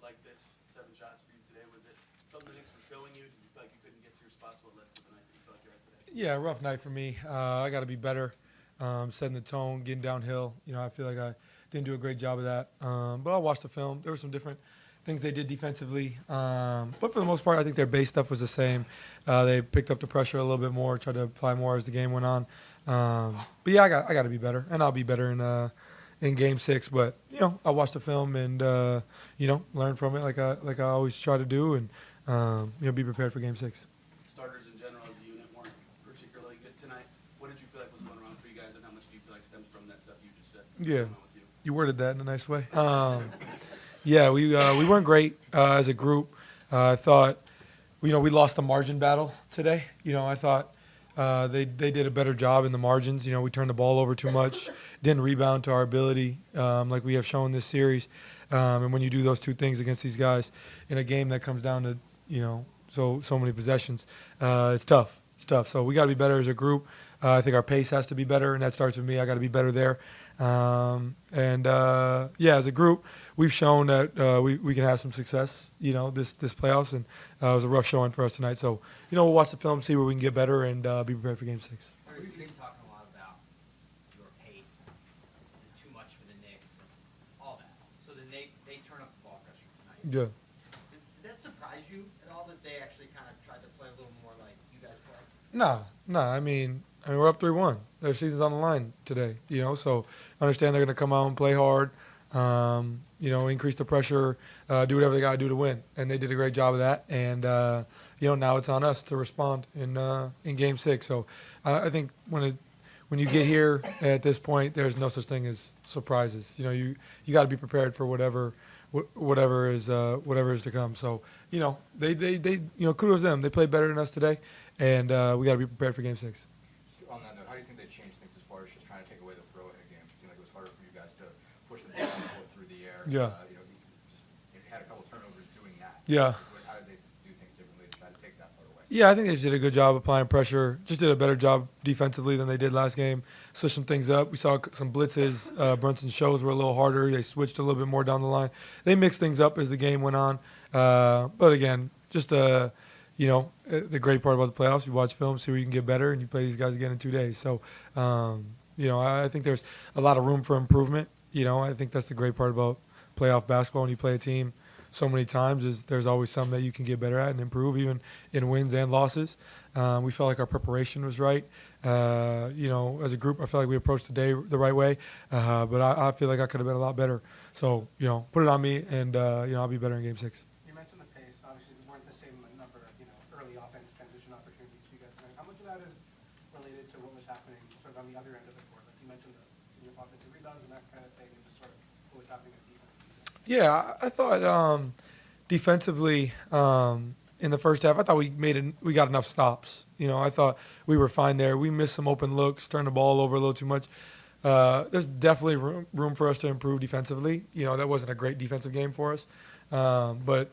like this, 7 shots for you today. Was it something the Knicks were showing you? Did you feel like you couldn't get to your spots? What led to the night that you felt like you had today? Yeah, rough night for me. I got to be better, setting the tone, getting downhill. I feel like I didn't do a great job of that. But I watched the film. There were some different things they did defensively. But for the most part, I think their base stuff was the same. They picked up the pressure a little bit more, tried to apply more as the game went on. But yeah, I got to be better, and I'll be better in Game 6. But I watched the film and learn from it like I always try to do, and be prepared for Game 6. Starters in general as a unit weren't particularly good tonight. What did you feel like was going wrong for you guys, and how much do you feel like stems from that stuff you just said? Yeah, you worded that in a nice way. Yeah, we weren't great as a group. I thought, we lost the margin battle today. I thought they did a better job in the margins. We turned the ball over too much, didn't rebound to our ability like we have shown this series. And when you do those two things against these guys in a game that comes down to so many possessions, it's tough. It's tough. So we got to be better as a group. I think our pace has to be better, and that starts with me. I got to be better there. As a group, we've shown that we can have some success, this playoffs, and it was a rough showing for us tonight. So, we'll watch the film, see where we can get better, and be prepared for Game 6. You've been talking a lot about your pace. Is it too much for the Knicks and all that? So then they turn up the ball pressure tonight. Yeah. Did that surprise you at all that they actually kind of tried to play a little more like you guys play? No. I mean, we're up 3-1. Their season's on the line today, so I understand they're going to come out and play hard, increase the pressure, do whatever they got to do to win. And they did a great job of that. And, now it's on us to respond in Game 6. So I think when you get here at this point, there's no such thing as surprises. You got to be prepared for whatever is to come. So, they kudos to them. They played better than us today, and we got to be prepared for Game 6. On that note, how do you think they changed things as far as just trying to take away the throw in a game? It seemed like it was harder for you guys to push the ball through the air. Yeah. You had a couple turnovers doing that. Yeah. How did they do things differently to try to take that part away? Yeah, I think they just did a good job applying pressure. Just did a better job defensively than they did last game. Switched some things up. We saw some blitzes. Brunson's shows were a little harder. They switched a little bit more down the line. They mixed things up as the game went on. But again, just the great part about the playoffs, you watch film, see where you can get better, and you play these guys again in 2 days. So, I think there's a lot of room for improvement. I think that's the great part about playoff basketball when you play a team so many times is there's always something that you can get better at and improve, even in wins and losses. We felt like our preparation was right. As a group, I felt like we approached the day the right way, but I feel like I could have been a lot better. So, put it on me, and, I'll be better in Game 6. You mentioned the pace. Obviously, there weren't the same number of, early offense transition opportunities for you guys tonight. How much of that is related to what was happening sort of on the other end of the court? Like you mentioned the offensive rebounds and that kind of thing, and just sort of what was happening at defense. Yeah, I thought defensively in the first half, I thought we got enough stops. I thought we were fine there. We missed some open looks, turned the ball over a little too much. There's definitely room for us to improve defensively. That wasn't a great defensive game for us. But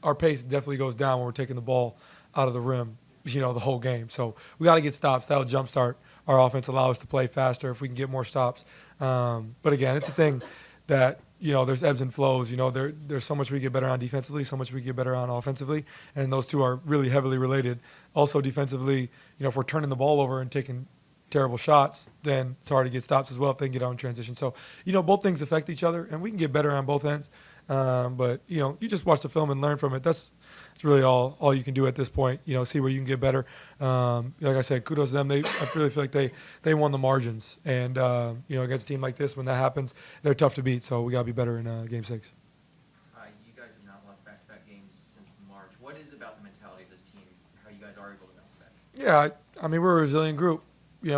our pace definitely goes down when we're taking the ball out of the rim, the whole game. So we got to get stops. That'll jumpstart our offense, allow us to play faster if we can get more stops. But again, it's a thing that, there's ebbs and flows. There's so much we get better on defensively, so much we get better on offensively, and those two are really heavily related. Also defensively, if we're turning the ball over and taking terrible shots, then it's hard to get stops as well if they can get out in transition. So, both things affect each other, and we can get better on both ends. But, you just watch the film and learn from it. That's really all you can do at this point, see where you can get better. Like I said, kudos to them. I really feel like they won the margins. And, against a team like this, when that happens, they're tough to beat. So we got to be better in Game 6. You guys have not lost back-to-back games since March. What is it about the mentality of this team, how you guys are able to bounce back? Yeah, I mean, we're a resilient group. We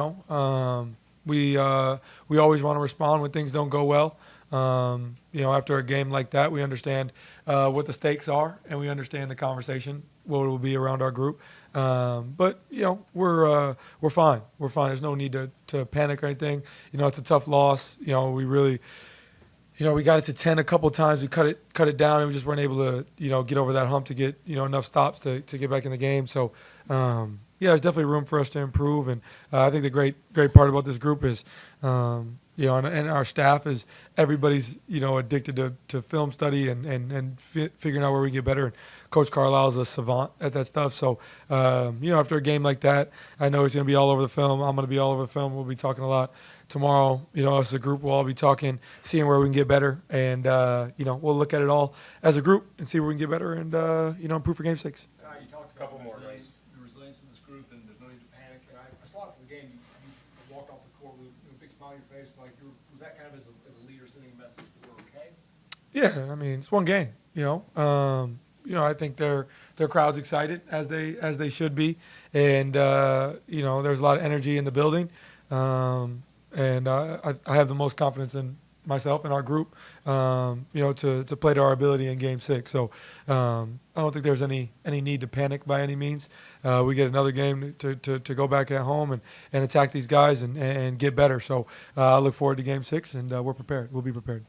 always want to respond when things don't go well. After a game like that, we understand what the stakes are, and we understand the conversation, what it will be around our group. But we're fine. We're fine. There's no need to panic or anything. It's a tough loss. We really, we got it to 10 a couple times. We cut it down, and we just weren't able to, get over that hump to get enough stops to get back in the game. So. There's definitely room for us to improve, and I think the great part about this group is, You know, and our staff is everybody's, you know, addicted to film study and figuring out where we can get better. And Coach Carlisle's a savant at that stuff. So, you know, after a game like that, I know he's going to be all over the film. I'm going to be all over the film. We'll be talking a lot tomorrow. You know, as a group, we'll all be talking, seeing where we can get better. And, you know, we'll look at it all as a group and see where we can get better and, you know, improve for Game 6. You talked about the resilience of this group, and there's no need to panic. And I saw it from the game. You walked off the court with a big smile on your face. Like, was that kind of as a leader sending a message that we're okay? Yeah, I mean, it's one game, you know. You know, I think their crowd's excited as they should be, and you know, there's a lot of energy in the building, and I have the most confidence in myself and our group, you know, to play to our ability in Game 6. So I don't think there's any need to panic by any means. We get another game to go back at home and attack these guys and get better. So I look forward to Game 6, and we're prepared. We'll be prepared.